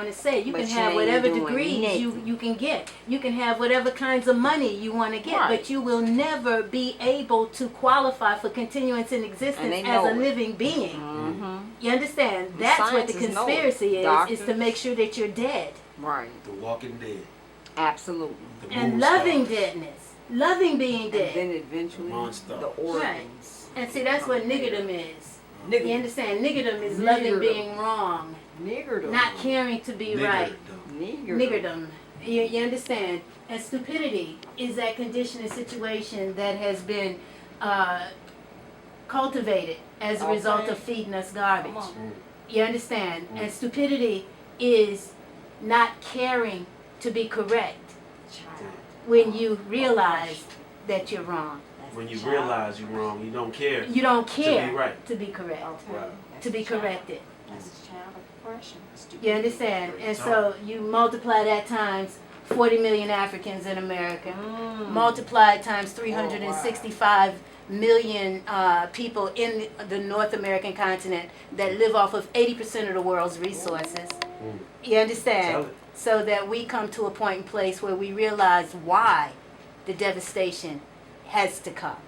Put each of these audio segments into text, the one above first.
want to say. You But can you have ain't whatever doing degrees nothing. you can get. You can have whatever kinds of money you want to get, Right. but you will never be able to qualify for continuance in And existence they as know a it. living being. Mm-hmm. You understand? That's what the Scientists know it. conspiracy is Doctors. to make sure that you're dead. Right. The Walking Dead. Absolutely. The And moon loving stars, deadness. Loving being And dead. then eventually The monster. the organs. And see, that's what niggerdom is. You Nigger. understand? Niggerdom is loving Niggerdom. being wrong. Niggerdom. Not caring to be right. Niggerdom. Niggerdom. You understand? And stupidity is that condition and situation that has been cultivated as a result Okay. of feeding us garbage. Come on. You understand? And stupidity is not caring to be correct Child. when you realize that you're wrong. That's When you child. realize you're wrong, you don't care. You don't care To be right. to be correct, Okay. Right. That's to be a child. corrected. That's a child of depression. You understand? And so you multiply that times 40 million Africans in America, multiply it times 365 million people in the North American continent that live off of 80% of the world's resources. You understand? Tell it. So that we come to a point and place where we realize why the devastation has to come.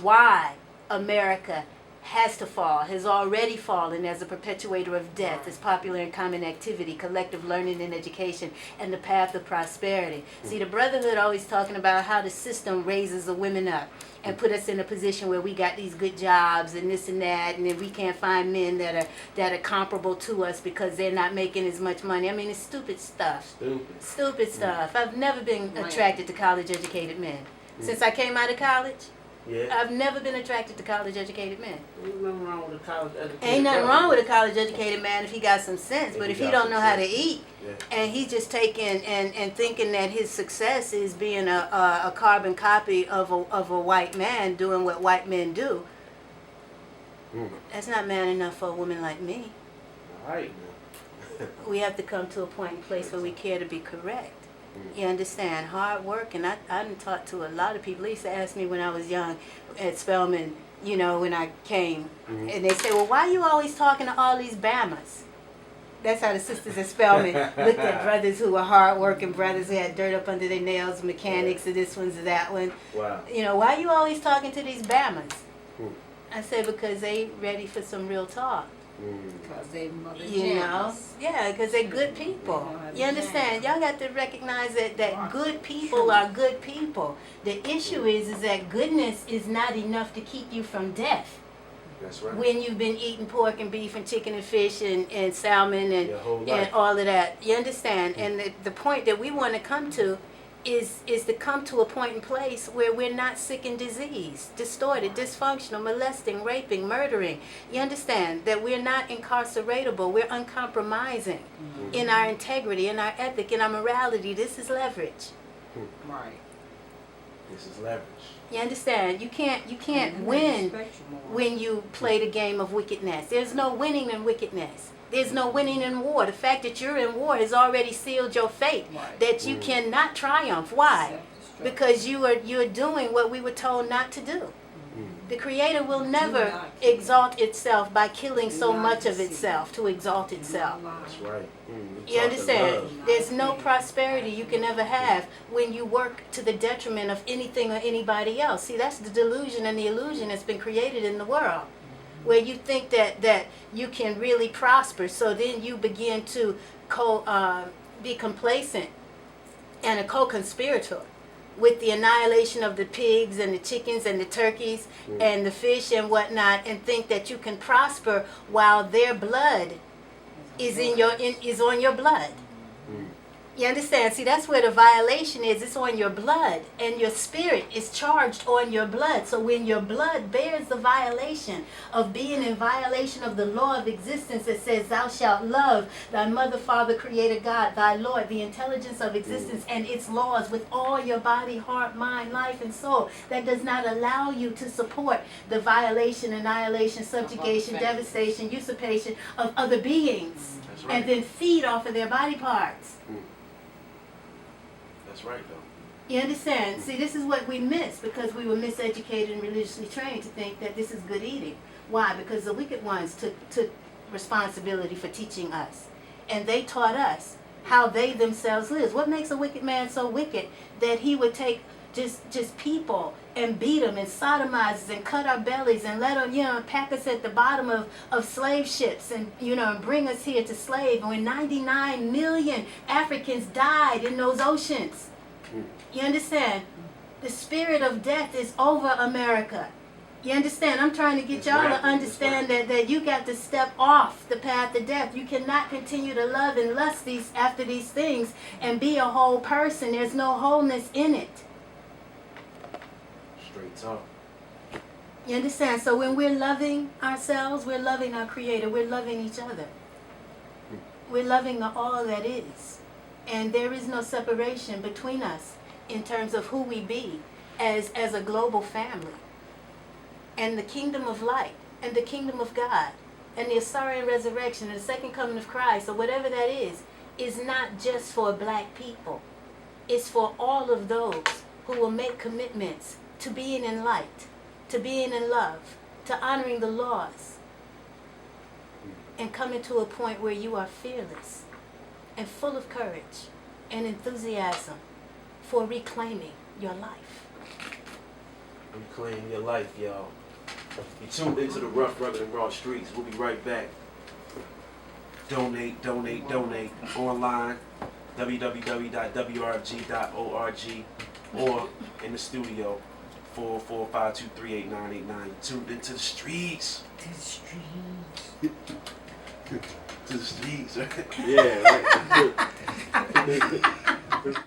Why America has to fall, has already fallen as a perpetuator of death, as popular and common activity, collective learning and education, and the path of prosperity. See, the Brotherhood always talking about how the system raises the women up and put us in a position where we got these good jobs and this and that, and then we can't find men that are comparable to us because they're not making as much money. I mean, it's stupid stuff. Stupid. Stupid stuff. I've never been attracted to college-educated men. Since I came out of college, Yeah. I've never been attracted to college-educated men. Ain't nothing wrong with a college educated. Ain't nothing wrong with a college-educated man if he got some sense, but if he don't know how to eat, Yeah. and he's just taking and thinking that his success is being a carbon copy of a white man doing what white men do, that's not man enough for a woman like me. All right now. We have to come to a point and place where we care to be correct. You understand? Hard work, and I'm taught to a lot of people. They used to ask me when I was young at Spelman, you know, when I came, and they say, well, why are you always talking to all these Bamas? That's how the sisters at Spelman looked at brothers who were hard-working brothers who had dirt up under their nails, mechanics, and this one's that one. Wow. You know, why are you always talking to these Bamas? Hmm. I said, because they ready for some real talk. Because they mother You know, gems. yeah, because they're good people. They know how to You understand? Y'all got to recognize that good people are good people. The issue is that goodness is not enough to keep you from death. That's right. When you've been eating pork and beef and chicken and fish and salmon Your whole and life. all of that. You understand? And the point that we want to come to is to come to a point and place where we're not sick and diseased, distorted, dysfunctional, molesting, raping, murdering. You understand that we're not incarceratable. We're uncompromising in our integrity, in our ethic, in our morality. This is leverage. Right. This is leverage. You understand? You can't And they win respect you more. when you play the game of wickedness. There's no winning in wickedness. There's no winning in war. The fact that you're in war has already sealed your fate. Right. That you cannot triumph. Why? Self-destruct. Because you're doing what we were told not to do. The Creator will never not kill. exalt itself by killing so not much of deceive. itself to exalt Do itself. not lie. That's right. We You talk understand? love. There's no prosperity you can ever have when you work to the detriment of anything or anybody else. See, that's the delusion and the illusion that's been created in the world, where you think that you can really prosper. So then you begin to be complacent and a co-conspirator with the annihilation of the pigs and the chickens and the turkeys and the fish and whatnot, and think that you can prosper while their blood is is on your blood. You understand? See, that's where the violation is. It's on your blood, and your spirit is charged on your blood. So when your blood bears the violation of being in violation of the law of existence that says, thou shalt love thy mother, father, creator, God, thy Lord, the intelligence of existence and its laws with all your body, heart, mind, life, and soul, that does not allow you to support the violation, annihilation, subjugation, devastation, usurpation of other beings, That's right. and then feed off of their body parts. That's right, though. You understand? See, this is what we miss because we were miseducated and religiously trained to think that this is good eating. Why? Because the wicked ones took responsibility for teaching us. And they taught us how they themselves live. What makes a wicked man so wicked that he would take just people and beat them and sodomize us and cut our bellies and let them, pack us at the bottom of slave ships and, and bring us here to slave. And when 99 million Africans died in those oceans, you understand? The spirit of death is over America. You understand? I'm trying to get y'all to understand that you got to step off the path of death. You cannot continue to love and lust after these things and be a whole person. There's no wholeness in it. Straight talk. You understand? So when we're loving ourselves, we're loving our Creator. We're loving each other. We're loving all that is. And there is no separation between us in terms of who we be as a global family. And the kingdom of light, and the kingdom of God, and the Asarian resurrection, and the second coming of Christ, or whatever that is not just for black people. It's for all of those who will make commitments to being in light, to being in love, to honoring the laws, and coming to a point where you are fearless and full of courage and enthusiasm for reclaiming your life. Reclaim your life, y'all. You tuned into the Rough, Rugged, and Raw Streets. We'll be right back. Donate, donate, donate. Online, www.wrg.org, or in the studio, 445-238-9889. Tuned into the streets. To the streets. To the streets, right? Yeah, right.